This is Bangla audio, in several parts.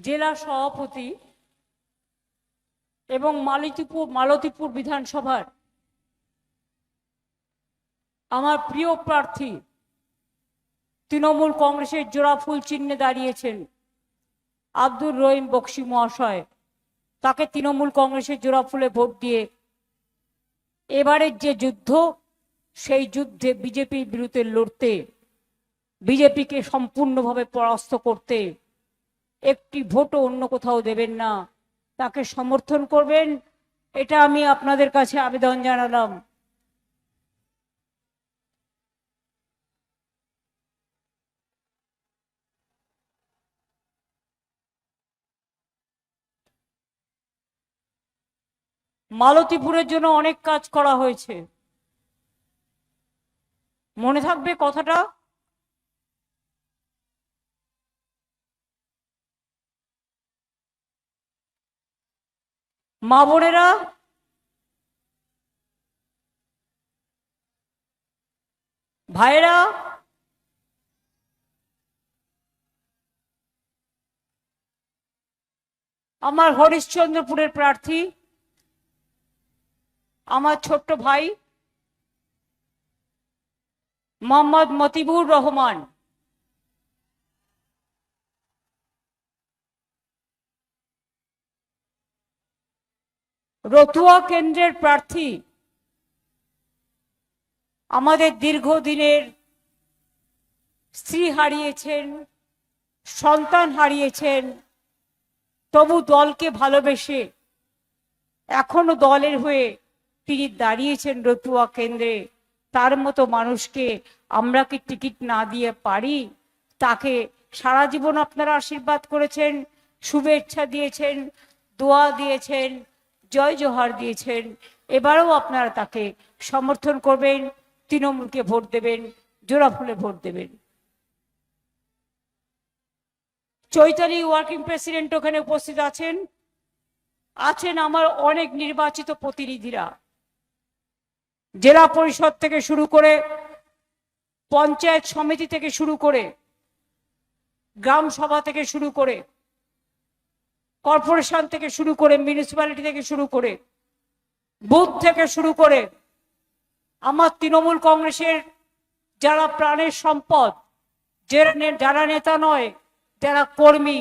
জেলা সভাপতি এবং মালতীপুর বিধানসভার আমার প্রিয় প্রার্থী তৃণমূল কংগ্রেসের জোড়াফুল চিহ্নে দাঁড়িয়েছেন আব্দুর রহিম বক্সী মহাশয়, তাকে তৃণমূল কংগ্রেসের জোড়াফুলে ভোট দিয়ে এবারের যে যুদ্ধ, সেই যুদ্ধে বিজেপির বিরুদ্ধে লড়তে, বিজেপিকে সম্পূর্ণভাবে পরাস্ত করতে একটি ভোটও অন্য কোথাও দেবেন না, তাকে সমর্থন করবেন। এটা আমি আপনাদের কাছে আবেদন জানালাম। মালতীপুরের জন্য অনেক কাজ করা হয়েছে, মনে থাকবে কথাটা। মা বোনেরা, ভাইরা, আমার হরিশ্চন্দ্রপুরের প্রার্থী, আমার ছোট্ট ভাই মোহাম্মদ মতিবুর রহমান, রতুয়া কেন্দ্রের প্রার্থী, আমাদের দীর্ঘদিনের স্ত্রী হারিয়েছেন, সন্তান হারিয়েছেন, তবু দলকে ভালোবেসে এখনো দলের হয়ে তিনি দাঁড়িয়েছেন রতুয়া কেন্দ্রে। তার মতো মানুষকে আমরা কি টিকিট না দিয়ে পারি? তাকে সারা জীবন আপনারা আশীর্বাদ করেছেন, শুভেচ্ছা দিয়েছেন, দোয়া দিয়েছেন, জয় জোহার দিয়েছেন। এবারেও আপনারা তাকে সমর্থন করবেন, তৃণমূলকে ভোট দেবেন, জোড়াফুলে ভোট দেবেন। চৈতালি ওয়ার্কিং প্রেসিডেন্ট ওখানে উপস্থিত আছেন, আমার অনেক নির্বাচিত প্রতিনিধিরা, জেলা পরিষদ থেকে শুরু করে, পঞ্চায়েত সমিতি থেকে শুরু করে, গ্রাম সভা থেকে শুরু করে, কর্পোরেশন থেকে শুরু করে, মিউনিসিপ্যালিটি থেকে শুরু করে, বুথ থেকে শুরু করে, আমার তৃণমূল কংগ্রেসের যারা প্রাণের সম্পদ, যারা নেতা নয়, যারা কর্মী,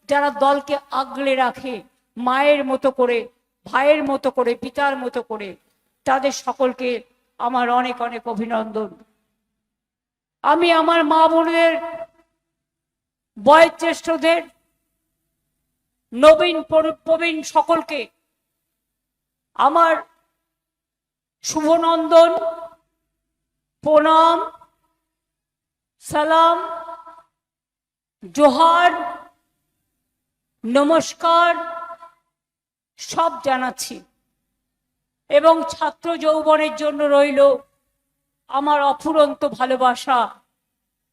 যারা দলকে আগলে রাখে মায়ের মতো করে, ভাইয়ের মতো করে, পিতার মতো করে, তাদের সকলকে আমার অনেক অনেক অভিনন্দন। আমি আমার মা বোনদের, বয়োজ্যেষ্ঠদের, নবীন প্রবীণ সকলকে আমার শুভনন্দন, প্রণাম, সালাম, জোহার, নমস্কার সব জানাচ্ছি। এবং ছাত্র যৌবনের জন্য রইল আমার অফুরন্ত ভালোবাসা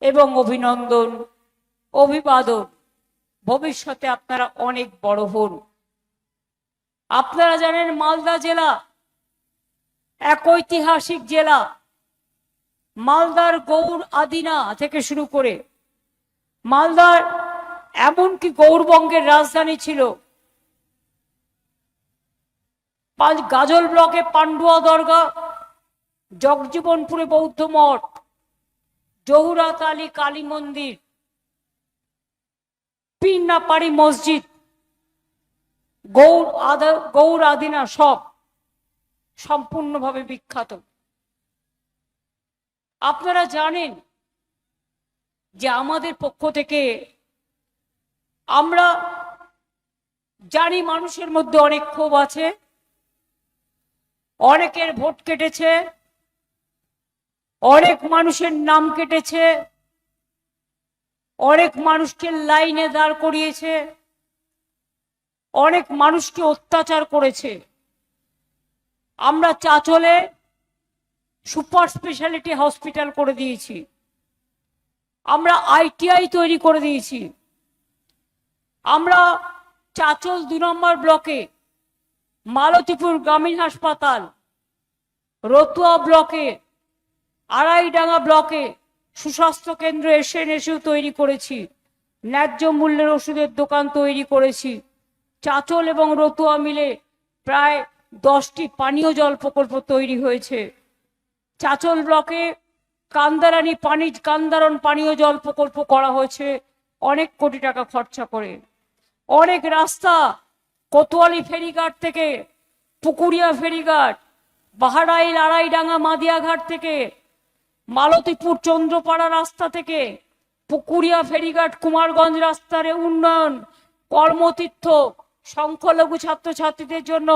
এবং অভিনন্দন, অভিবাদন। ভবিষ্যতে আপনারা অনেক বড় হন। আপনারা জানেন মালদা জেলা এক ঐতিহাসিক জেলা। মালদার গৌড় আদিনা থেকে শুরু করে, মালদার এমনকি গৌড়বঙ্গের রাজধানী ছিল। গাজল ব্লকে পান্ডুয়া দরগা, জগজীবনপুরে বৌদ্ধ মঠ, জহুরাত আলী কালী মন্দির, পিন্নাপাড়ি মসজিদ, গৌড় আদিনা সব সম্পূর্ণভাবে বিখ্যাত। আপনারা জানেন যে আমাদের পক্ষ থেকে আমরা জানি মানুষের মধ্যে অনেক ক্ষোভ আছে, অনেকের ভোট কেটেছে, অনেক মানুষের নাম কেটেছে, অনেক মানুষকে লাইনে দাঁড় করিয়েছে, অনেক মানুষকে অত্যাচার করেছে। আমরা চাঁচলে সুপার স্পেশালিটি হসপিটাল করে দিয়েছি, আমরা ITI তৈরি করে দিয়েছি, আমরা চাঁচল 2 নম্বর ব্লকে মালতীপুর গ্রামীণ হাসপাতাল, রতুয়া ব্লকে, আড়াইডাঙ্গা ব্লকে সুস্বাস্থ্য কেন্দ্র SNSU তৈরি করেছি, ন্যায্য মূল্যের ওষুধের দোকান তৈরি করেছি। চাঁচল এবং রতুয়া মিলে প্রায় 10টি পানীয় জল প্রকল্প তৈরি হয়েছে। চাঁচল ব্লকে কান্দারণ পানীয় জল প্রকল্প করা হয়েছে অনেক কোটি টাকা খরচা করে। অনেক রাস্তা, কোতোয়ালি ফেরিঘাট থেকে পুকুরিয়া ফেরিঘাট, বাহারাইল আড়াইডাঙ্গা মাদিয়াঘাট থেকে, মালতীপুর চন্দ্রপাড়া রাস্তা থেকে পুকুরিয়া ফেরিঘাট কুমারগঞ্জ রাস্তার উন্নয়ন, কর্মতীর্থ সংখ্যালঘু ছাত্রছাত্রীদের জন্য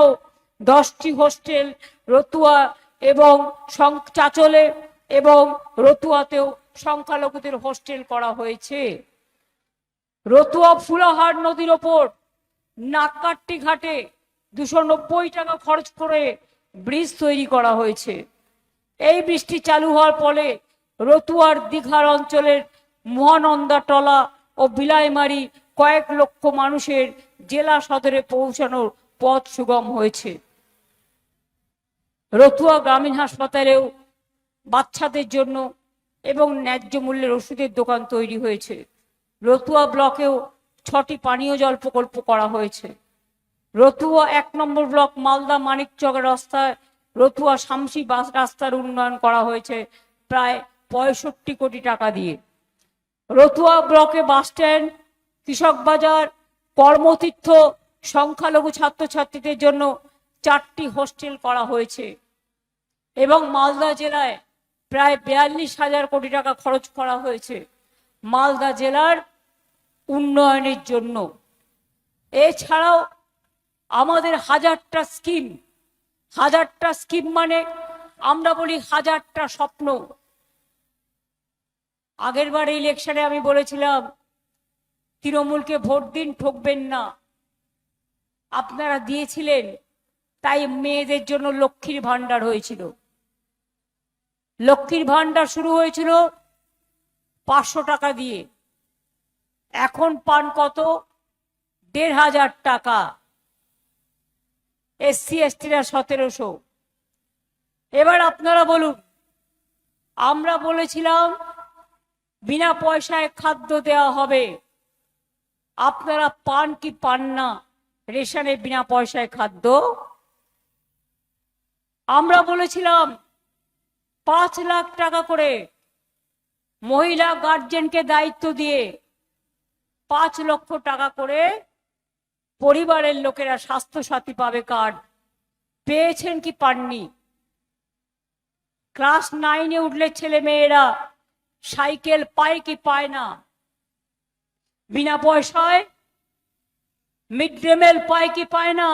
10টি হোস্টেল রতুয়া এবং চাঁচলে এবং রতুয়াতেও সংখ্যালঘুদের হোস্টেল করা হয়েছে। রতুয়া ফুলাহাট নদীর ওপর নাককাট্টি ঘাটে 290 টাকা খরচ করে ব্রিজ তৈরি করা হয়েছে। এই বৃষ্টি চালু হওয়ার ফলে রতুয়ার দীঘার অঞ্চলের মহানন্দা টলা ও বিলাইমারি কয়েক লক্ষ মানুষের জেলা সদরে পৌঁছানোর পথ সুগম হয়েছে। রতুয়া গ্রামীণ হাসপাতালেও বাচ্চাদের জন্য এবং ন্যায্য মূল্যের ওষুধের দোকান তৈরি হয়েছে। রতুয়া ব্লকেও 6টি পানীয় জল প্রকল্প করা হয়েছে। রতুয়া 1 নম্বর ব্লক মালদা মানিকচক রাস্তায় রতুয়া শামসি বাস রাস্তার উন্নয়ন করা হয়েছে প্রায় 65 কোটি টাকা দিয়ে। রতুয়া ব্লকে বাস স্ট্যান্ড, কৃষক বাজার, কর্মতীর্থ সংখ্যালঘু ছাত্রছাত্রীদের জন্য 4টি হোস্টেল করা হয়েছে এবং মালদা জেলায় প্রায় 42,000 কোটি টাকা খরচ করা হয়েছে মালদা জেলার উন্নয়নের জন্য। এছাড়াও আমাদের হাজারটা স্কিম মানে আমরা বলি হাজারটা স্বপ্ন। আগেরবার ইলেকশনে আমি বলেছিলাম তৃণমূলকে ভোট দিন, ঠকবেন না। আপনারা দিয়েছিলেন, তাই মেয়েদের জন্য লক্ষ্মীর ভান্ডার হয়েছিল। লক্ষ্মীর ভান্ডার শুরু হয়েছিল 500 টাকা দিয়ে, এখন পান কত? 1,500 টাকা। SC STরা 1700। এবার আপনারা বলুন, আমরা বলেছিলাম বিনা পয়সায় খাদ্য দেওয়া হবে, আপনারা পান কি পান না রেশনে বিনা পয়সায় খাদ্য? আমরা বলেছিলাম 5 লাখ টাকা করে মহিলা গার্জেনকে দায়িত্ব দিয়ে 5 লক্ষ টাকা করে পরিবারের লোকেরা স্বাস্থ্য সাথী পাবে কার্ড। পেয়েছেন কি পাননি? ক্লাস 9-এ উঠলে ছেলে মেয়েরা সাইকেল পায় কি পায় না? বিনা পয়সায় মিড ডে মিল পায় কি পায় না?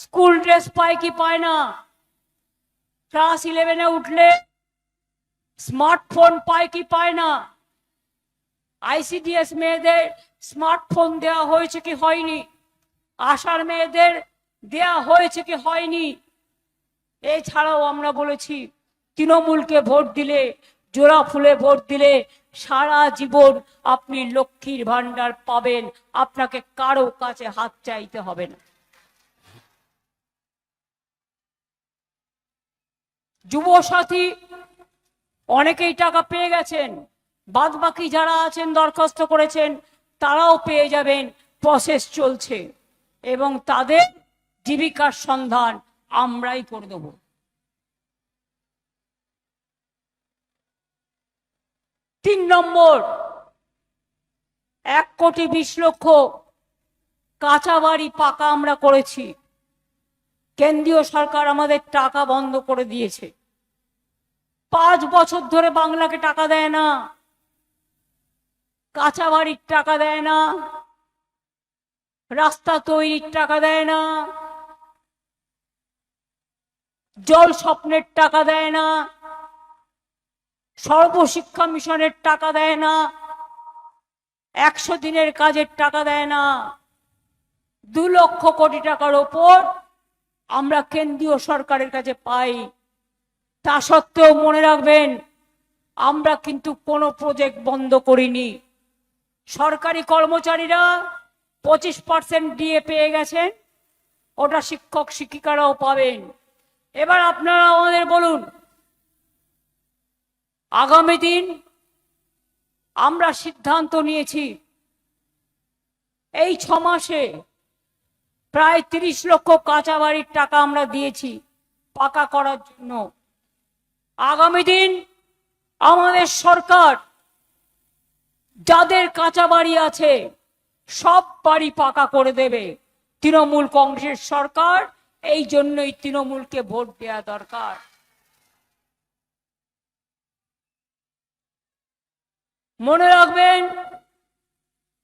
স্কুল ড্রেস পায় কি পায় না? ক্লাস 11-এ উঠলে স্মার্টফোন পায় কি পায় না? ICDS মেয়েদের স্মার্টফোন দেওয়া হয়েছে কি হয়নি? আশার মেয়েদের দেওয়া হয়েছে কি হয়নি? এছাড়াও আমরা বলেছি তৃণমূলকে ভোট দিলে, জোড়া ফুলে ভোট দিলে সারা জীবন আপনি লক্ষ্মীর ভান্ডার পাবেন, আপনাকে কারো কাছে হাত চাইতে হবে না। যুবসাথী অনেকেই টাকা পেয়ে গেছেন, বাদ বাকি যারা আছেন দরখাস্ত করেছেন তারাও পেয়ে যাবেন, প্রসেস চলছে এবং তাদের জীবিকার সন্ধান আমরাই করে দেব। 3 নম্বর, 1,20,00,000 কাঁচা বাড়ি পাকা আমরা করেছি। কেন্দ্রীয় সরকার আমাদের টাকা বন্ধ করে দিয়েছে। 5 বছর ধরে বাংলাকে টাকা দেয় না, কাঁচা বাড়ির টাকা দেয় না, রাস্তা তৈরির টাকা দেয় না, জল স্বপ্নের টাকা দেয় না, সর্বশিক্ষা মিশনের টাকা দেয় না, 100 দিনের কাজের টাকা দেয় না। 2 লক্ষ কোটি টাকার ওপর আমরা কেন্দ্রীয় সরকারের কাছে পাই। তা সত্ত্বেও মনে রাখবেন, আমরা কিন্তু কোনো প্রজেক্ট বন্ধ করিনি। সরকারি কর্মচারীরা 25% ডিএ পেয়ে গেছেন, ওটা শিক্ষক শিক্ষিকারাও পাবেন। এবার আপনারা আমাদের বলুন, আগামী দিন আমরা সিদ্ধান্ত নিয়েছি এই 6 মাসে প্রায় 30 লক্ষ কাঁচা বাড়ির টাকা আমরা দিয়েছি পাকা করার জন্য। আগামী দিন আমাদের সরকার যাদের কাঁচা বাড়ি আছে সব বাড়ি পাকা করে দেবে। তৃণমূল কংগ্রেসের সরকার, এই জন্যই তৃণমূলকে ভোট দেওয়া দরকার। মনে রাখবেন,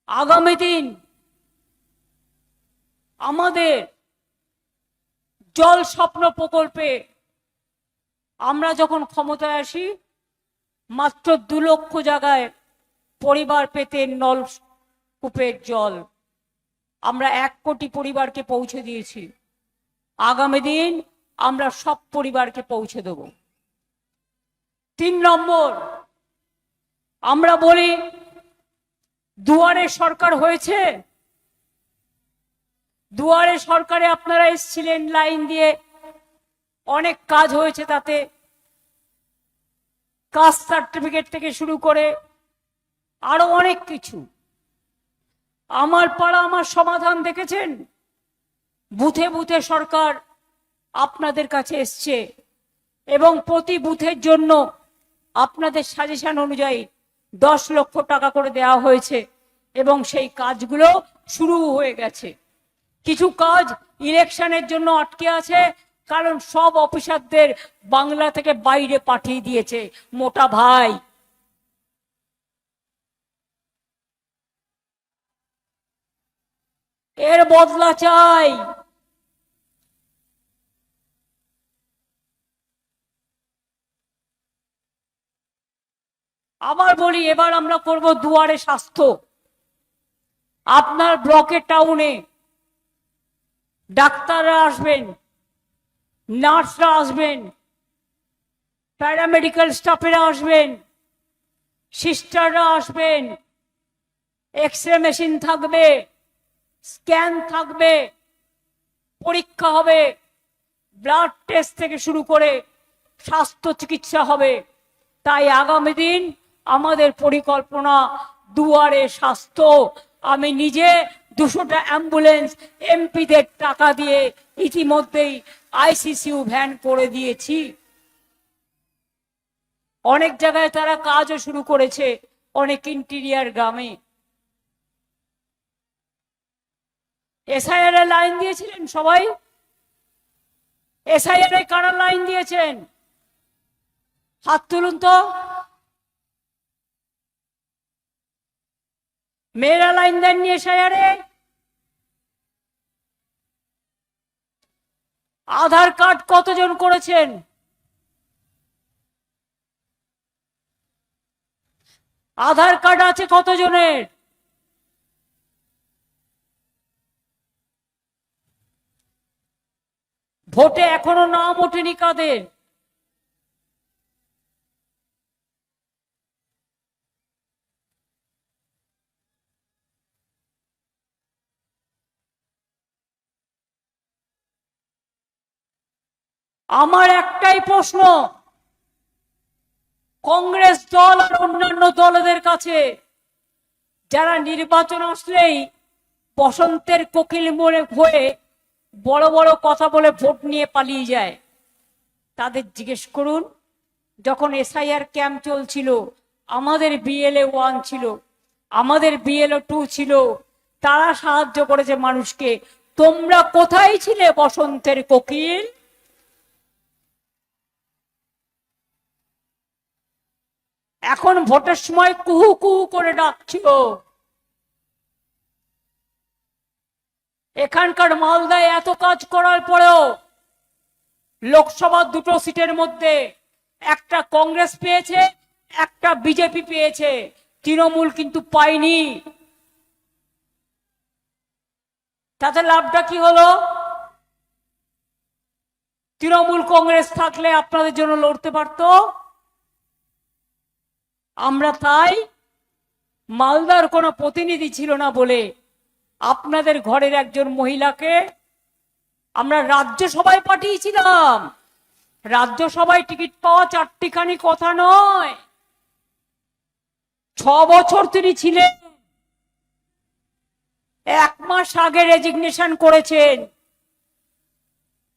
আগামী দিন আমাদের জল স্বপ্ন প্রকল্পে আমরা যখন ক্ষমতায় আসি মাত্র 2 লক্ষ জায়গায় পরিবার পেতে নলকূপের জল আমরা 1 কোটি পরিবারকে পৌঁছে দিয়েছি। আগামী দিন আমরা সব পরিবারকে পৌঁছে দেব। 3 নম্বর, আমরা বলি দুয়ারে সরকার হয়েছে। দুয়ারে সরকারে আপনারা এসেছিলেন, লাইন দিয়ে অনেক কাজ হয়েছে, তাতে কাস্ট সার্টিফিকেট থেকে শুরু করে আরো অনেক কিছু। আমার পাড়া আমার সমাধান দেখেছেন, বুথে বুথে সরকার আপনাদের কাছে এসছে এবং প্রতি বুথের জন্য আপনাদের সাজেশন অনুযায়ী 10 লক্ষ টাকা করে দেওয়া হয়েছে এবং সেই কাজগুলো শুরু হয়ে গেছে। কিছু কাজ ইলেকশনের জন্য আটকে আছে, কারণ সব অফিসারদের বাংলা থেকে বাইরে পাঠিয়ে দিয়েছে মোটা ভাই। এর বদলা চাই। আবার বলি, এবার আমরা করব দুয়ারে স্বাস্থ্য। আপনার ব্লকে টাউনে ডাক্তাররা আসবেন, নার্সরা আসবেন, প্যারামেডিক্যাল স্টাফেরা আসবেন, সিস্টাররা আসবেন, এক্সরে মেশিন থাকবে, স্ক্যান থাকবে, পরীক্ষা হবে, ব্লাড টেস্ট থেকে শুরু করে স্বাস্থ্য চিকিৎসা হবে। তাই আগামী দিন আমাদের পরিকল্পনা দুয়ারে স্বাস্থ্য। আমি নিজে 200টা অ্যাম্বুলেন্স এমপিদের টাকা দিয়ে ইতিমধ্যেই আইসিসিউ ভ্যান করে দিয়েছি। অনেক জায়গায় তারা কাজও শুরু করেছে, অনেক ইন্টিরিয়ার গ্রামে। এসআইআর এর লাইন দিয়েছিলেন সবাই? এসআইআর এ কারা লাইন দিয়েছেন? হাত তুলুন তো। মেয়েরা লাইন দেননি এসআইআর এ? আধার কার্ড কতজন করেছেন? আধার কার্ড আছে কতজনের? ভোটে এখনো নাম ওঠেনি কাদের? আমার একটাই প্রশ্ন, কংগ্রেস দল আর অন্যান্য দলদের কাছে, যারা নির্বাচন আসলেই বসন্তের কোকিল মনে হয়ে বড় বড় কথা বলে ভোট নিয়ে পালিয়ে যায়, তাদের জিজ্ঞেস করুন, যখন এসআইআর ক্যাম্প চলছিল আমাদের বিএলএ 1 ছিল, আমাদের বিএলএ 2 ছিল, তারা সাহায্য করেছে মানুষকে। তোমরা কোথায় ছিলে বসন্তের কোকিল? এখন ভোটের সময় কুহু কুহু করে ডাকছিল। এখানকার মালদায় এত কাজ করার পরেও লোকসভা 2টো সিটের মধ্যে একটা কংগ্রেস পেয়েছে, একটা বিজেপি পেয়েছে, তৃণমূল কিন্তু পায়নি। তাতে লাভটা কি হলো? তৃণমূল কংগ্রেস থাকলে আপনাদের জন্য লড়তে পারতো। আমরা তাই মালদার কোনো প্রতিনিধি ছিল না বলে আপনাদের ঘরের একজন মহিলাকে আমরা রাজ্যসভায় পাঠিয়েছিলাম। রাজ্যসভায় টিকিট পাওয়া 4টিখানি কথা নয়, 6 বছর তিনি ছিলেন, 1 মাস আগে রেজিগনেশন করেছেন।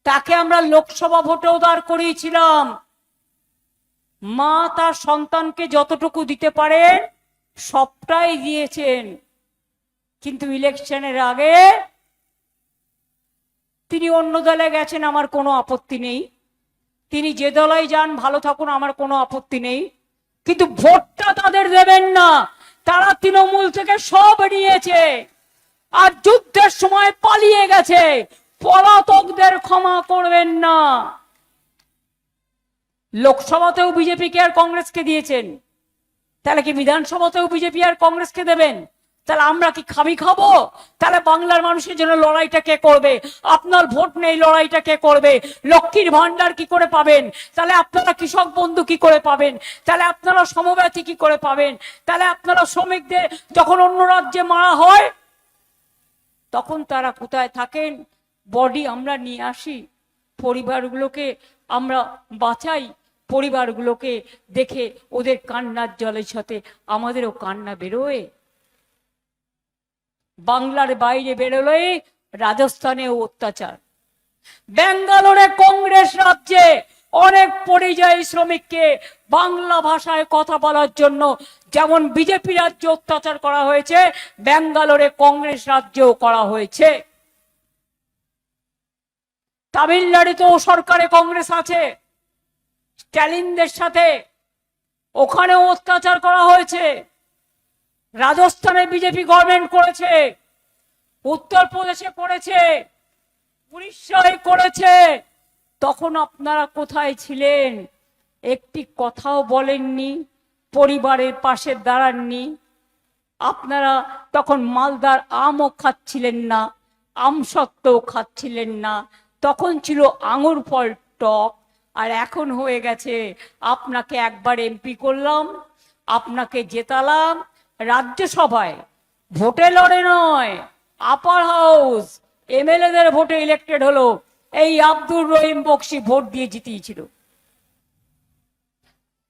তাকে আমরা লোকসভা ভোটেও দাঁড় করিয়েছিলাম। মা তার সন্তানকে যতটুকু দিতে পারেন সবটাই দিয়েছেন, কিন্তু ইলেকশনের আগে তিনি অন্য দলে গেছেন, আমার কোনো আপত্তি নেই। তিনি যে দলেই যান ভালো থাকুন, আমার কোনো আপত্তি নেই, কিন্তু ভোটটা তাদের দেবেন না। তারা তৃণমূল থেকে সব নিয়েছে আর যুদ্ধের সময় পালিয়ে গেছে। পলাতকদের ক্ষমা করবেন না। লোকসভাতেও বিজেপিকে আর কংগ্রেসকে দিয়েছেন, তাহলে কি বিধানসভাতেও বিজেপি আর কংগ্রেসকে দেবেন? তাহলে আমরা কি খাবি খাবো? তাহলে বাংলার মানুষের জন্য লড়াইটা কে করবে? আপনার ভোট নেই, লড়াইটা কে করবে? লক্ষ্মীর ভান্ডার কি করে পাবেন? তাহলে আপনারা কৃষক বন্ধু কি করে পাবেন? তাহলে আপনারা সমব্যথী কি করে পাবেন? তাহলে আপনারা শ্রমিকদের যখন অন্য রাজ্যে মারা হয় তখন তারা কোথায় থাকেন? বডি আমরা নিয়ে আসি, পরিবারগুলোকে আমরা বাঁচাই, পরিবারগুলোকে দেখে ওদের কান্নার জলের সাথে আমাদেরও কান্না বেরোয়। বাংলার বাইরে বেরোলেই রাজস্থানেও অত্যাচার। ব্যাঙ্গালোরে কংগ্রেস রাজ্যে অনেক পরিযায়ী শ্রমিককে বাংলা ভাষায় কথা বলার জন্য যেমন বিজেপি রাজ্যে অত্যাচার করা হয়েছে, ব্যাঙ্গালোরে কংগ্রেস রাজ্যেও করা হয়েছে। তামিলনাড়ুতেও সরকারে কংগ্রেস আছে, স্ট্যালিনদের সাথে, ওখানেও অত্যাচার করা হয়েছে। রাজস্থানে বিজেপি গভর্নমেন্ট করেছে, উত্তরপ্রদেশে করেছে, উড়িষ্যায় করেছে। তখন আপনারা কোথায় ছিলেন? একটি কথাও বলেননি, পরিবারের পাশে দাঁড়াননি। আপনারা তখন মালদার আমও খাচ্ছিলেন না, আমসত্ত্বও খাচ্ছিলেন না। তখন ছিল আঙুর ফল টক, আর এখন হয়ে গেছে আপনাকে একবার এমপি করলাম, আপনাকে জেতালাম রাজ্যসভায়, ভোটে লড়ে নয়, আপার হাউস এমএলএদের ভোটে ইলেক্টেড হলো। এই আব্দুর রহিম বক্সি ভোট দিয়ে জিতিয়েছিল,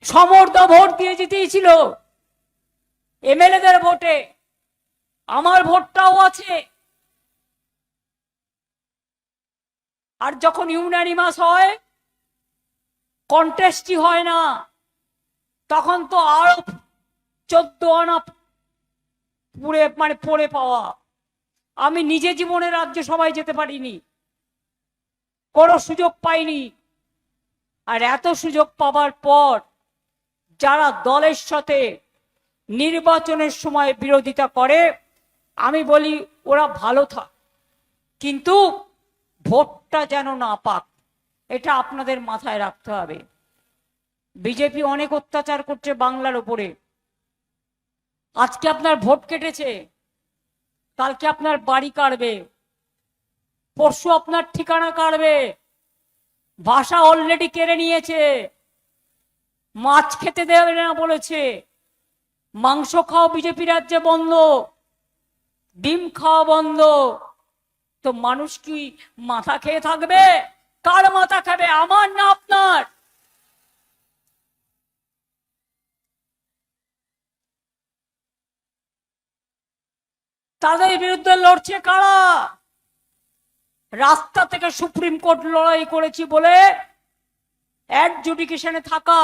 সমর্থ ভোট দিয়ে জিতিয়েছিল এমএলএদের ভোটে। আমার ভোটটাও আছে। আর যখন ইউনানিমাস হয়, কন্টেস্টই হয় না, তখন তো আরো 14 আনা পড়ে পাওয়া। আমি নিজে জীবনে রাজ্যসভায় যেতে পারিনি, কোনো সুযোগ পাইনি। আর এত সুযোগ পাবার পর যারা দলের সাথে নির্বাচনের সময় বিরোধিতা করে, আমি বলি ওরা ভালো থাক, কিন্তু ভোটটা যেন না পাক, এটা আপনাদের মাথায় রাখতে হবে। বিজেপি অনেক অত্যাচার করছে বাংলার উপরে। আজকে আপনার ভোট কেটেছে, কালকে আপনার বাড়ি কাটবে, পরশু আপনার ঠিকানা কাটবে, ভাষা অলরেডি কেড়ে নিয়েছে, মাছ খেতে দেবে না বলেছে, মাংস খাওয়া বিজেপি রাজ্যে বন্ধ, ডিম খাওয়া বন্ধ। তো মানুষ কি মাথা খেয়ে থাকবে? কার মাথা খাবে? আমার না আপনার? তাদের বিরুদ্ধে লড়ছে কারা? রাস্তা থেকে সুপ্রিম কোর্ট লড়াই করেছি বলে অ্যাডজুডিকেশনে থাকা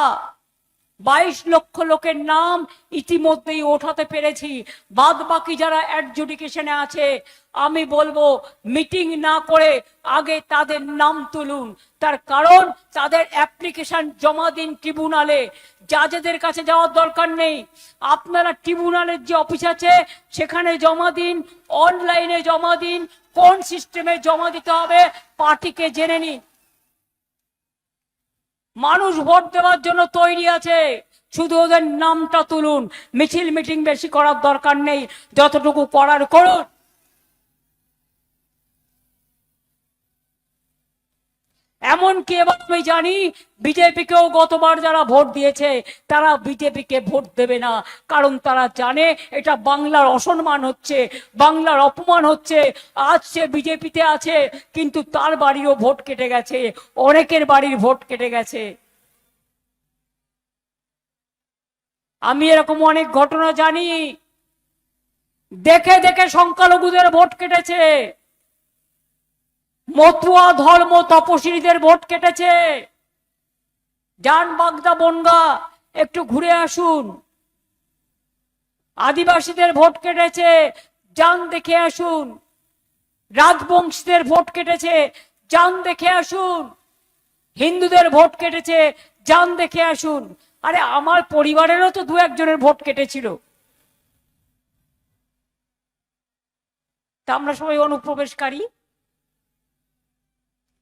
22 লক্ষ লোকের নাম ইতিমধ্যেই ওঠাতে পেরেছি। বাদ বাকি যারা অ্যাডজুডিকেশনে আছে, আমি বলবো মিটিং না করে আগে তাদের নাম তুলুন। তার কারণ তাদের অ্যাপ্লিকেশন জমা দিন ট্রিব্যুনালে, জাজেদের কাছে যাওয়ার দরকার নেই। আপনারা ট্রিব্যুনালের যে অফিস আছে সেখানে জমা দিন, অনলাইনে জমা দিন, কোন সিস্টেমে জমা দিতে হবে পার্টিকে জেনে নিন। মানুষ ভোট দেওয়ার জন্য তৈরি আছে, শুধু ওদের নামটা তুলুন। মিছিল মিটিং বেশি করার দরকার নেই, যতটুকু করার করুন। এমনকি এবার আমি জানি বিজেপিকেও গতবার যারা ভোট দিয়েছে তারা বিজেপিকে ভোট দেবে না, কারণ তারা জানে এটা বাংলার অসম্মান হচ্ছে, বাংলার অপমান হচ্ছে। আজ সে বিজেপিতে আছে, কিন্তু তার বাড়িরও ভোট কেটে গেছে, অনেকের বাড়ির ভোট কেটে গেছে। আমি এরকম অনেক ঘটনা জানি। দেখে দেখে সংখ্যালঘুদের ভোট কেটেছে, মতুয়া ধর্ম তপশিলীদের ভোট কেটেছে। যান বাগদা বনগা, একটু ঘুরে আসুন। আদিবাসীদের ভোট কেটেছে, যান দেখে আসুন। রাজবংশীদের ভোট কেটেছে, যান দেখে আসুন। হিন্দুদের ভোট কেটেছে, যান দেখে আসুন। আরে আমার পরিবারেরও তো দু একজনের ভোট কেটেছিল। তা আমরা সবাই অনুপ্রবেশকারী,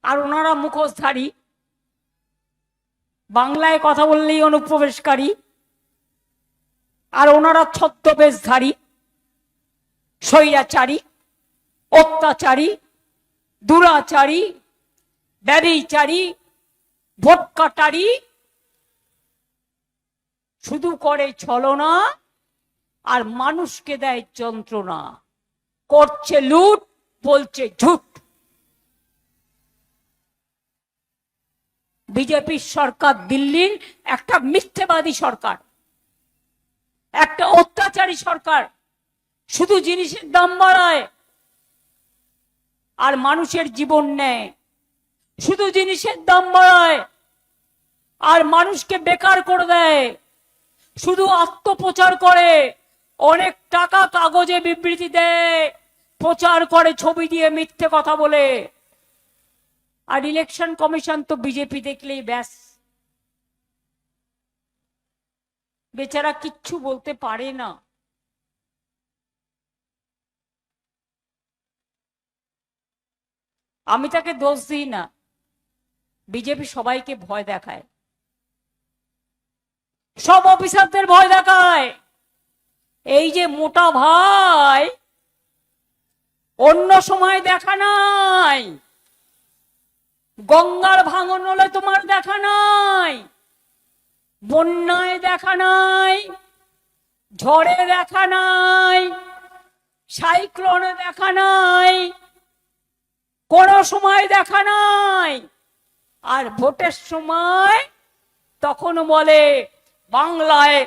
আর ওনারা মুখোশধারী। বাংলায় কথা বললেই অনুপ্রবেশকারী, আর ওনারা ছদ্মবেশধারী, স্বৈরাচারী, অত্যাচারী, দুরাচারী, ব্যভিচারী, ভোট কাটারি। শুধু করে ছলনা আর মানুষকে দেয় যন্ত্রণা, করছে লুট, বলছে ঝুট। বিজেপির সরকার দিল্লির একটা মিথ্যেবাদী সরকার, একটা অত্যাচারী সরকার। শুধু জিনিসের দাম বাড়ায় আর মানুষের জীবন নেয়। শুধু জিনিসের দাম বাড়ায় আর মানুষকে বেকার করে দেয়। শুধু আত্মপ্রচার করে, অনেক টাকা কাগজে বিবৃতি দেয়, প্রচার করে ছবি দিয়ে, মিথ্যে কথা বলে। আর ইলেকশন কমিশন তো বিজেপি দেখলেই ব্যাস, বেচারা কিচ্ছু বলতে পারে না। আমি তাকে দোষ দিই না, বিজেপি সবাইকে ভয় দেখায়, সব অফিসারদের ভয় দেখায়। এই যে মোটা ভাই, অন্য সময় দেখা নাই, গঙ্গার ভাঙন হলে তোমার দেখা নাই, বন্যায় দেখা নাই, ঝড়ে দেখা নাই, সাইক্লোনে দেখা নাই, কোন সময় দেখা নাই। আর ভোটের সময় তখন বলে বাংলায়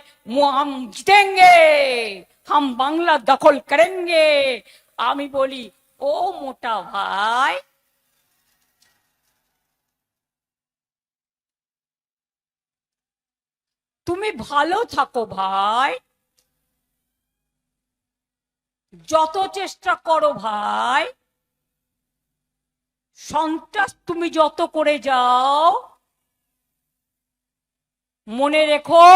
হাম জিতেঙ্গে, হাম বাংলা দখল করেঙ্গে। আমি বলি, ও মোটা ভাই, তুমি ভালো থাকো ভাই, যত চেষ্টা করো ভাই, সন্ত্রাস তুমি যত করে যাও, মনে রেখো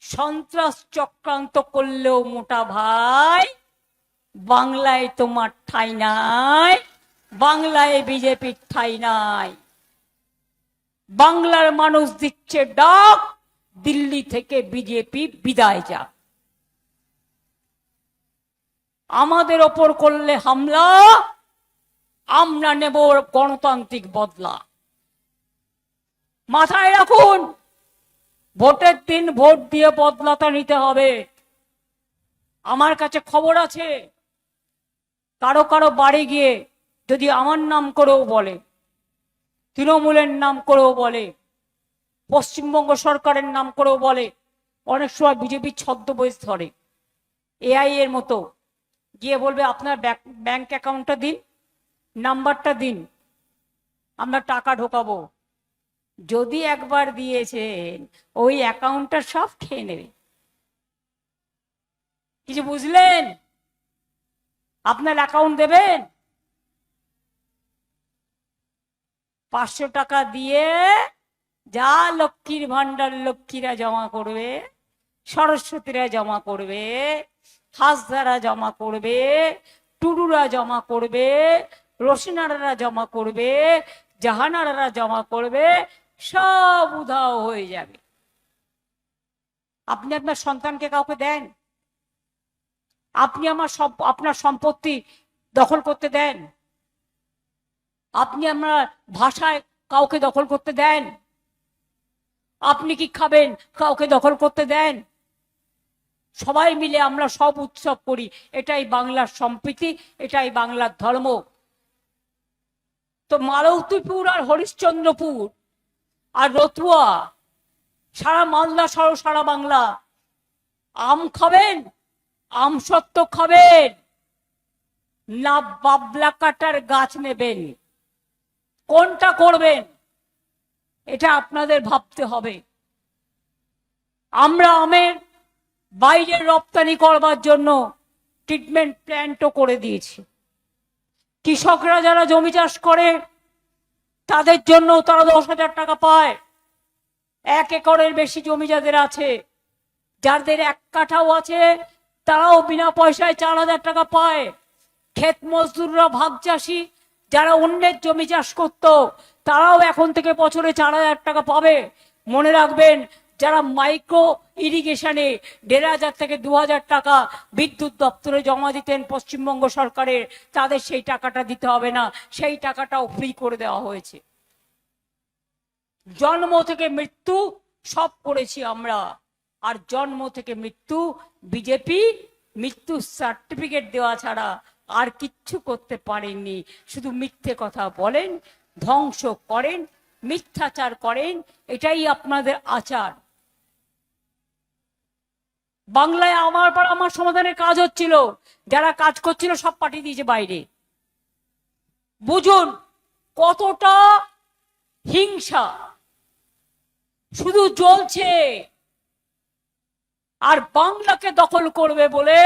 সন্ত্রাস চক্রান্ত করলেও মোটা ভাই বাংলায় তোমার ঠাঁই নাই, বাংলায় বিজেপির ঠাঁই নাই। বাংলার মানুষ দিচ্ছে ডাক, দিল্লি থেকে বিজেপি বিদায় যাক। আমাদের ওপর করলে হামলা, আমরা নেব গণতান্ত্রিক বদলা। মাথায় রাখুন, ভোটের দিন ভোট দিয়ে বদলাটা নিতে হবে। আমার কাছে খবর আছে, কারো কারো বাড়ি গিয়ে যদি আমার নাম করেও বলে, তৃণমূলের নাম করেও বলে, পশ্চিমবঙ্গ সরকারের নাম করেও বলে, অনেক সময় বিজেপির ছদ্মবেশ ধরে, এআই এর মতো, গিয়ে বলবে আপনার ব্যাংক অ্যাকাউন্টটা দিন, নাম্বারটা দিন, আমরা টাকা ঢোকাবো। যদি একবার দিয়েছেন, ওই অ্যাকাউন্টটা সব খেয়ে নেবে। কিছু বুঝলেন? আপনার অ্যাকাউন্ট দেবেন, 500 টাকা দিয়ে যা লক্ষ্মীর ভান্ডার লক্ষ্মীরা জমা করবে, সরস্বতীরা জমা করবে, হাসদারা জমা করবে, টুডুরা জমা করবে, রোশনারা জমা করবে, জাহানারা জমা করবে, সব উধাও হয়ে যাবে। আপনি আপনার সন্তানকে কাউকে দেন? আপনি আপনার সম্পত্তি দখল করতে দেন? আপনি আপনার ভাষায় কাউকে দখল করতে দেন? আপনি কি খাবেন কাউকে দখল করতে দেন? সবাই মিলে আমরা সব উৎসব করি, এটাই বাংলার সম্প্রীতি, এটাই বাংলার ধর্ম। তো মালতীপুর আর হরিশ্চন্দ্রপুর আর রতুয়া সারা মালদা সহ সারা বাংলা। আম খাবেন, আম সত্ত্ব খাবেন না বাবলা কাটার গাছ নেবেন, কোনটা করবেন এটা আপনাদের ভাবতে হবে। আমরা আমের বাইরে রপ্তানি করবার জন্য ট্রিটমেন্ট প্ল্যান্টও করে দিয়েছি। কৃষকরা যারা জমি চাষ করে তাদের জন্য তারা 10,000 টাকা পায়। 1 একরের বেশি জমি যাদের আছে, যাদের 1 কাঠাও আছে, তারাও বিনা পয়সায় 4,000 টাকা পায়। ক্ষেত মজদুররা, ভাগ চাষি যারা অন্যের জমি চাষ করত, তারাও এখন থেকে বছরে 4,000 টাকা পাবে। মনে রাখবেন, যারা মাইক্রো ইরিগেশনে 1,500 থেকে 2,000 টাকা বিদ্যুৎ দপ্তরে জমা দিতেন পশ্চিমবঙ্গ সরকারের, তাদের সেই টাকাটা দিতে হবে না, সেই টাকাটাও ফ্রি করে দেওয়া হয়েছে। জন্ম থেকে মৃত্যু সব করেছি আমরা, আর জন্ম থেকে মৃত্যু বিজেপি মৃত্যু সার্টিফিকেট দেওয়া ছাড়া আর কিচ্ছু করতে পারেননি। শুধু মিথ্যে কথা বলেন, ধ্বংস করেন, মিথ্যাচার করেন, এটাই আপনাদের আচার। বাংলায় আমার পর আমার সমাধানের কাজ হচ্ছিল, যারা কাজ করছিল সব পাঠিয়ে দিয়েছে বাইরে। বুঝুন কতটা হিংসা শুধু জ্বলছে, আর বাংলাকে দখল করবে বলে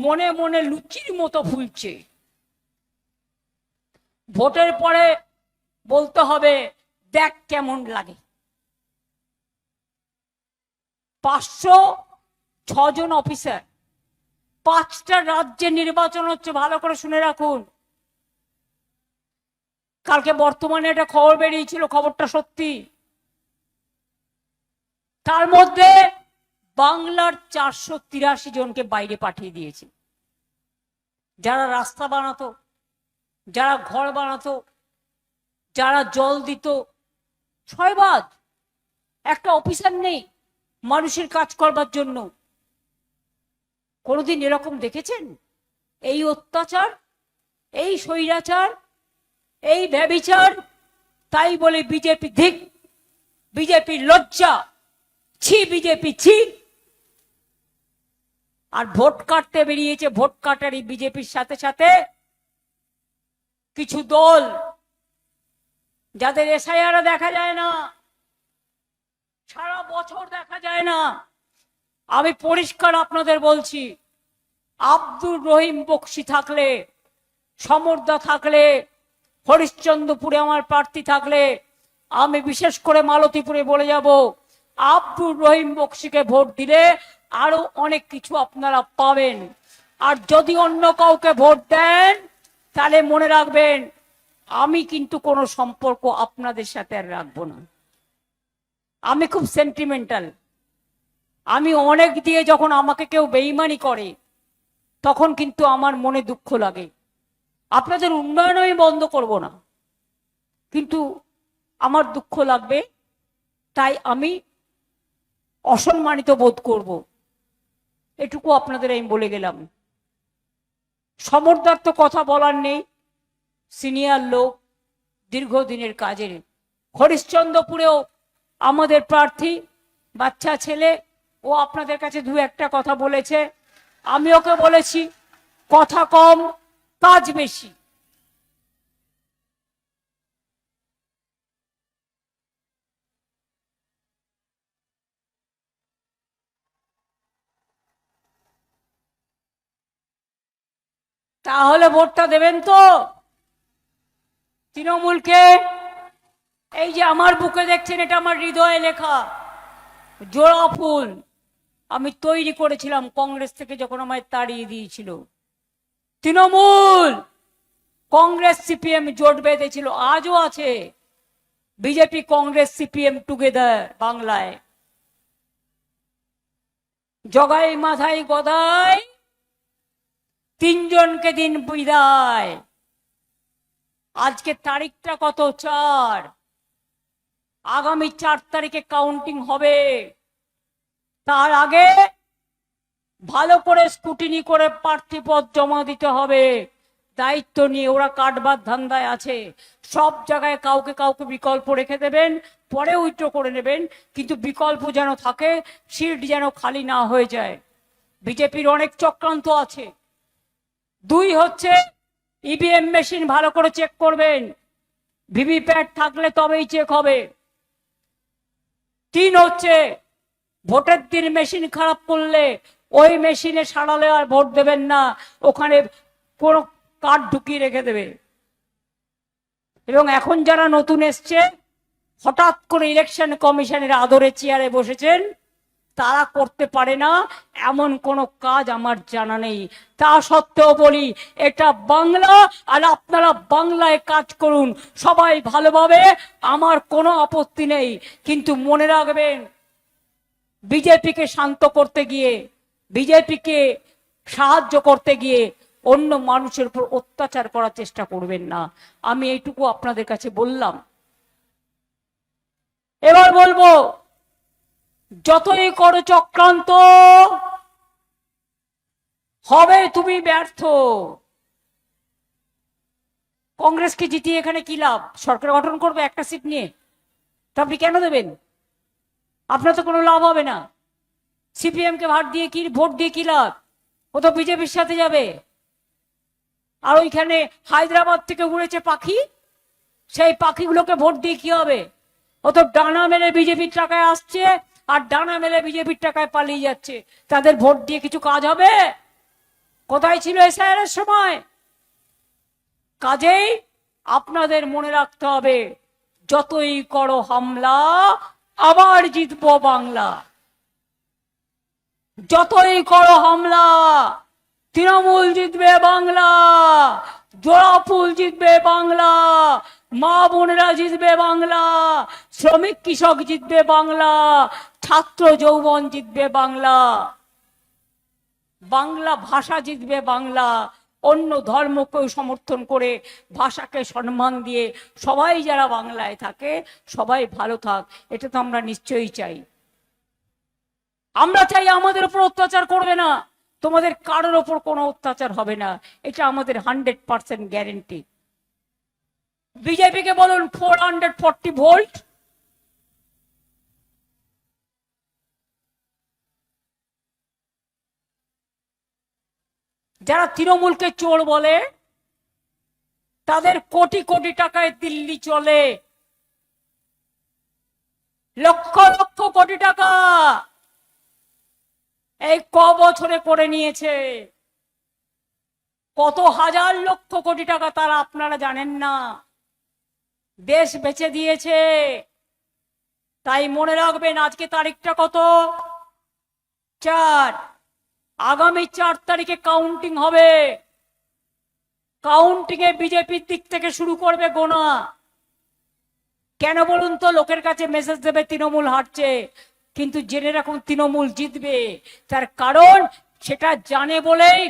মনে মনে লুচির মতো ফুলছে। ভোটের পরে বলতে হবে দেখ কেমন লাগে। 506 জন অফিসার, 5টা রাজ্যে নির্বাচন হচ্ছে, ভালো করে শুনে রাখুন। কালকে বর্তমানে একটা খবর বেরিয়েছিল, খবরটা সত্যি। তার মধ্যে বাংলার 483 জনকে বাইরে পাঠিয়ে দিয়েছে। যারা রাস্তা বানাতো, যারা ঘর বানাতো, যারা জল দিত, ছয়বাজ। একটা অফিসার নেই মানুষের কাজ করবার জন্য। কোনোদিন এরকম দেখেছেন? এই অত্যাচার, এই স্বৈরাচার, এই ব্যভিচার। তাই বলে বিজেপি ধিক, বিজেপি লজ্জা, ছি বিজেপি ছি। আর ভোট কাটতে বেরিয়েছে, ভোট কাটারই বিজেপির সাথে সাথে কিছু দল যাদের এসআইআর দেখা যায় না, সারা বছর দেখা যায় না। আমি পরিষ্কার আপনাদের বলছি, আব্দুর রহিম বক্সি থাকলে, সমরদা থাকলে, হরিশ্চন্দ্রপুরে আমার প্রার্থী থাকলে, আমি বিশেষ করে মালতীপুরে বলে যাব, আব্দুর রহিম বক্সিকে ভোট দিলে আরো অনেক কিছু আপনারা পাবেন। আর যদি অন্য কাউকে ভোট দেন তাহলে মনে রাখবেন, আমি কিন্তু কোনো সম্পর্ক আপনাদের সাথে আর রাখবো না। আমি খুব সেন্টিমেন্টাল। আমি অনেক দিয়ে যখন আমাকে কেউ বেইমানি করে তখন কিন্তু আমার মনে দুঃখ লাগে। আপনাদের উন্নয়ন আমি বন্ধ করব না, কিন্তু আমার দুঃখ লাগবে, তাই আমি অসম্মানিত বোধ করব। এটুকু আপনাদের আমি বলে গেলাম। সমরদার তো কথা বলার নেই, সিনিয়র লোক, দীর্ঘদিনের কাজের। হরিশ্চন্দ্রপুরেও আমাদের প্রার্থী, বাচ্চা ছেলে, ও আপনাদের কাছে 2-1টা কথা বলেছে। আমি ওকে বলেছি কথা কম কাজ বেশি। তাহলে ভোটটা দেবেন তো তৃণমূলকে? এই যে আমার বুকে দেখছেন, এটা আমার হৃদয়ে লেখা জোড়া ফুল। আমি তৈরি করেছিলাম কংগ্রেস থেকে যখন আমায় তাড়িয়ে দিয়েছিল। তৃণমূল, কংগ্রেস, সিপিএম জোট বেঁধেছিল, আজও আছে। বিজেপি, কংগ্রেস, সিপিএম টুগেদার বাংলায়। জগাই মাথায় গদাই, 3 জনকে দিন বিদায়। আজকে তারিখটা কত? 4। আগামী 4 তারিখে কাউন্টিং হবে। তার আগে ভালো করে স্কুটিনি করে প্রার্থীপদ জমা দিতে হবে। দায়িত্ব নিয়ে ওরা কাটবার ধান্দায় আছে। সব জায়গায় কাউকে কাউকে বিকল্প রেখে দেবেন, পরে উইথড্র করে নেবেন, কিন্তু বিকল্প যেন থাকে, সিট যেন খালি না হয়ে যায়। বিজেপির অনেক চক্রান্ত আছে। 2 হচ্ছে ইভিএম মেশিন ভালো করে চেক করবেন, ভিভিপ্যাট থাকলে তবেই চেক হবে। 3 হচ্ছে ভোটের দিন মেশিন খারাপ করলে ওই মেশিনে সারালে আর ভোট দেবেন না, ওখানে কোনো কার্ড ঢুকিয়ে রেখে দেবে। এবং এখন যারা নতুন এসছে, হঠাৎ করে ইলেকশন কমিশনের আদরে চেয়ারে বসেছেন, তারা করতে পারে না এমন কোনো কাজ আমার জানা নেই। তা সত্ত্বেও বলি, এটা বাংলা, আর আপনারা বাংলায় কাজ করুন সবাই ভালোভাবে, আমার কোনো আপত্তি নেই। কিন্তু মনে রাখবেন, বিজেপিকে শান্ত করতে গিয়ে, বিজেপিকে সাহায্য করতে গিয়ে অন্য মানুষের উপর অত্যাচার করার চেষ্টা করবেন না। আমি এইটুকু আপনাদের কাছে বললাম। এবার বলবো, যতই করো চক্রান্ত, হবে তুমি ব্যর্থ। কংগ্রেসকে জিতিয়ে এখানে কি লাভ? সরকার গঠন করবে একটা সিট নিয়ে, তা আপনি কেন দেবেন? আপনার তো কোনো লাভ হবে না। সিপিএম কে ভোট দিয়ে কি লাভ? ও তো বিজেপির সাথে যাবে। আর ওইখানে হায়দ্রাবাদ থেকে উড়েছে পাখি, সেই পাখিগুলোকে ভোট দিয়ে কি হবে? ও তো ডানা মেলে বিজেপির টাকায় আসছে, আর ডানা মেলে বিজেপির টাকায় পালিয়ে যাচ্ছে। তাদের ভোট দিয়ে কিছু কাজ হবে? কোথায় ছিল এসআইআর এর সময়? কাজেই আপনাদের মনে রাখতে হবে, যতই করো হামলা, আবার জিতবো বাংলা। যতই করো হামলা, তৃণমূল জিতবে বাংলা, জোড়াফুল জিতবে বাংলা, মা বোনেরা জিতবে বাংলা, শ্রমিক কৃষক জিতবে বাংলা, ছাত্র যৌবন জিতবে বাংলা, বাংলা ভাষা জিতবে বাংলা। অন্য ধর্মকেও সমর্থন করে, ভাষাকে সম্মান দিয়ে সবাই যারা বাংলায় থাকে সবাই ভালো থাক, এটা তো আমরা নিশ্চয়ই চাই। আমরা চাই আমাদের উপর অত্যাচার করবে না, তোমাদের কারোর ওপর কোনো অত্যাচার হবে না, এটা আমাদের 100% গ্যারেন্টি। বিজেপিকে বলুন 440 ভোল্ট, যারা তৃণমূলকে চোর বলে, তাদের কোটি কোটি টাকায় দিল্লি চলে, লক্ষ লক্ষ কোটি টাকা এই বছরে করে নিয়েছে। কত হাজার লক্ষ কোটি টাকা তারা আপনারা জানেন না, দেশ বেচে দিয়েছে। তাই মনে রাখবেন, আজকে তারিখটা কত? 4। আগামী 4 তারিখে কাউন্টিং হবে। কাউন্টিং এ বিজেপির দিক থেকে শুরু করবে গোনা। কেন বলুন তো? লোকের কাছে মেসেজ দেবে তৃণমূল হারছে, কিন্তু জেনে রাখুন তৃণমূল জিতবে। তার কারণ সেটা জানে বলেই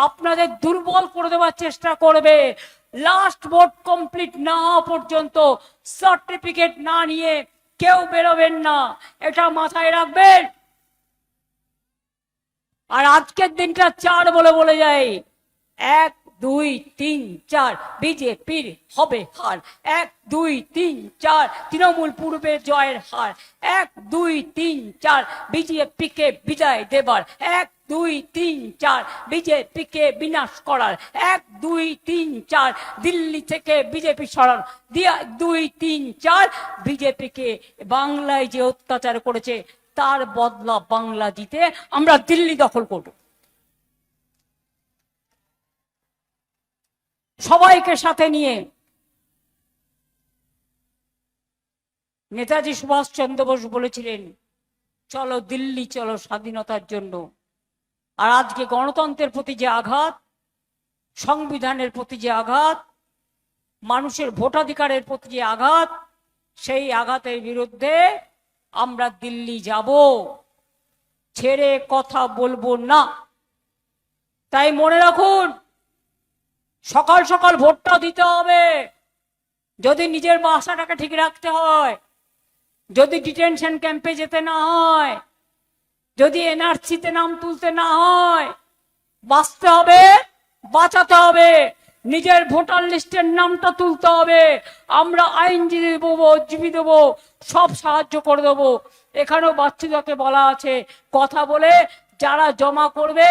আপনাদের দুর্বল করে দেওয়ার চেষ্টা করবে। লাস্ট ভোট কমপ্লিট না হওয়া পর্যন্ত সার্টিফিকেট না নিয়ে কেউ বেরোবেন না, এটা মাথায় রাখবেন। আর আজকের দিনটা 4 বলে যায়। 1 2 3 4 বিজেপির হবে হার। 1 2 3 4 তৃণমূল পূর্বে জয়ের হার। 1 2 3 4 বিজেপিকে বিদায় দেবার। 1 2 3 4 বিজেপিকে বিনাশ করার। 1 2 3 4 দিল্লি থেকে বিজেপি সরান। 2 3 4 বিজেপিকে বাংলায় যে অত্যাচার করেছে তার বদলা বাংলা জিতে আমরা দিল্লি দখল করব। সবাইকে সাথে নিয়ে। নেতাজি সুভাষচন্দ্র বোস বলেছিলেন, চলো দিল্লি, চলো স্বাধীনতার জন্য। আর আজকে গণতন্ত্রের প্রতি যে আঘাত, সংবিধানের প্রতি যে আঘাত, মানুষের ভোটাধিকারের প্রতি যে আঘাত, সেই আঘাতের বিরুদ্ধে আমরা দিল্লি যাব, ছেড়ে কথা বলবো না। তাই মনে রাখুন, সকাল সকাল ভোটটা দিতে হবে। যদি নিজের বাসাটাকে ঠিক রাখতে হয়, যদি ডিটেনশন ক্যাম্পে যেতে না হয়, যদি এনআরসিতে নাম তুলতে না হয়, বাঁচতে হবে, বাঁচাতে হবে। নিজের ভোটার লিস্টের নামটা তুলতে হবে। আমরা আইনজীবী দেবো, জীবী দেবো, সব সাহায্য করে দেবো। এখানেও বাচ্চুদাকে বলা আছে, কথা বলে যারা জমা করবে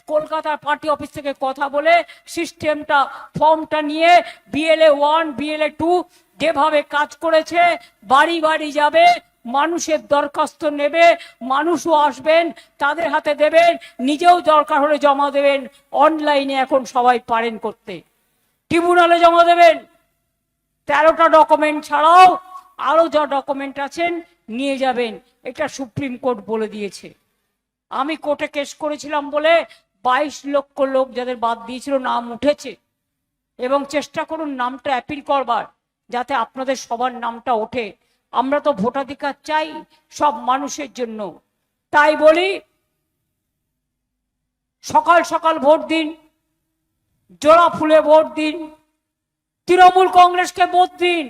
কলকাতার পার্টি অফিস থেকে কথা বলে সিস্টেমটা ফর্মটা নিয়ে বিএলএ 1 বিএলএ 2 যেভাবে কাজ করেছে বাড়ি বাড়ি যাবে, মানুষের দরখাস্ত নেবে, মানুষও আসবেন, তাদের হাতে দেবেন, নিজেও দরকার হলে জমা দেবেন। অনলাইনে এখন সবাই পারেন করতে, ট্রিব্যুনালে জমা দেবেন। 13টা ডকুমেন্ট ছাড়াও আরো যা ডকুমেন্ট আছেন নিয়ে যাবেন, এটা সুপ্রিম কোর্ট বলে দিয়েছে। আমি কোর্টে কেস করেছিলাম বলে 22 লক্ষ লোক যাদের বাদ দিয়েছিল নাম উঠেছে, এবং চেষ্টা করুন নামটা অ্যাপিল করবার, যাতে আপনাদের সবার নামটা ওঠে। আমরা তো ভোটাধিকার চাই সব মানুষের জন্য। তাই বলি, সকাল সকাল ভোট দিন, জোড়া ফুলে ভোট দিন, তৃণমূল কংগ্রেসকে ভোট দিন,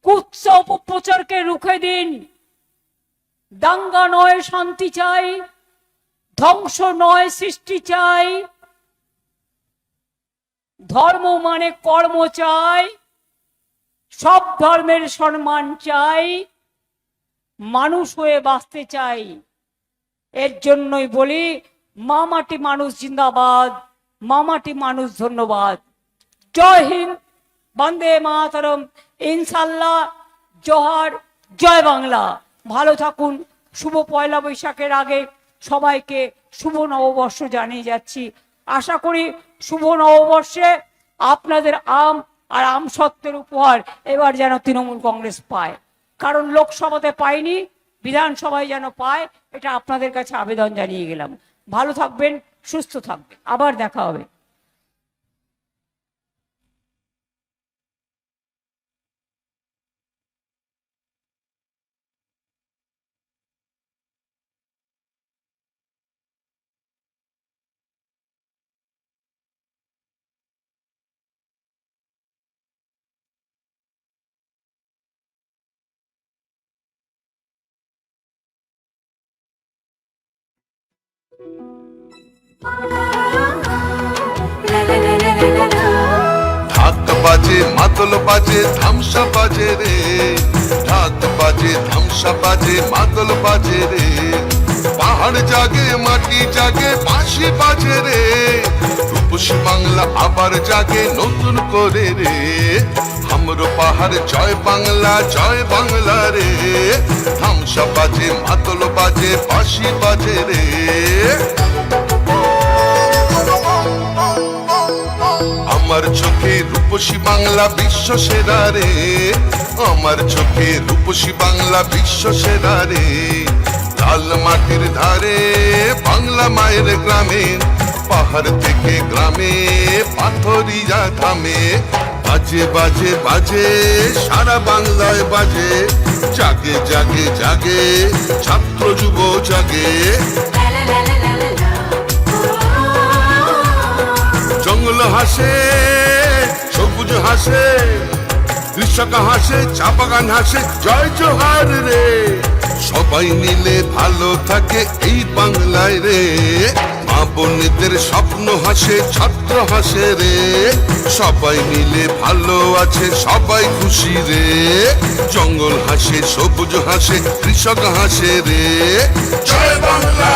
কুৎসা অপপ্রচারকে রুখে দিন। দাঙ্গা নয় শান্তি চাই, ধ্বংস নয় সৃষ্টি চাই, ধর্ম মানে কর্ম চাই, সব ধর্মের সম্মান চাই, মানুষ হয়ে বাঁচতে চাই। এর জন্যই বলি, মামাটি মানুষ জিন্দাবাদ, মামাটি মানুষ ধন্যবাদ। জয় হিন্দ, বন্দে মাতরম, ইনশাল্লাহ, জোহার, জয় বাংলা। ভালো থাকুন। শুভ পয়লা বৈশাখের আগে সবাইকে শুভ নববর্ষ জানিয়ে যাচ্ছি। আশা করি শুভ নববর্ষে আপনাদের আম আর আমসত্ত্বের উপহার এবার যেন তৃণমূল কংগ্রেস পায়, কারণ লোকসভাতে পায়নি, বিধানসভায় যেন পায়, এটা আপনাদের কাছে আবেদন জানিয়ে গেলাম। ভালো থাকবেন, সুস্থ থাকবেন, আবার দেখা হবে। ঢাক বাজে, মাদল বাজে, ধামসা বাজে রে। ঢাক বাজে, ধামসা বাজে, মাদল বাজে রে। পাহাড় জাগে, মাটি জাগে, বাঁশি বাজে রে। রূপসী বাংলা আবার জাগে নতুন করে রে। হামরো পাহাড় জয় বাংলা রে। ধামসা বাজে, মাদল বাজে, বাঁশি বাজে রে। আমার চোখে রূপসী বাংলা বিশ্ব সেরা রে। আমার চোখে রূপসী বাংলা বিশ্ব সেরা রে। লাল মাটির ধারে বাংলা মায়ের গ্রামে, পাহাড় থেকে গ্রামে পাথরিয়া থামে। বাজে বাজে বাজে সারা বাংলায় বাজে, জাগে জাগে জাগে ছাত্র যুব জাগে। জঙ্গল হাসে, সবুজ হাসে, কৃষক হাসে, চা বাগান হাসে, জয় জোহার রে। সবাই মিলে ভালো থাকে এই বাংলায় রে। মা বোনেদের স্বপ্ন হাসে, ছাত্র হাসে রে। সবাই মিলে ভালো আছে, সবাই খুশি রে। জঙ্গল হাসে, সবুজ হাসে, কৃষক হাসে রে। জয় বাংলা।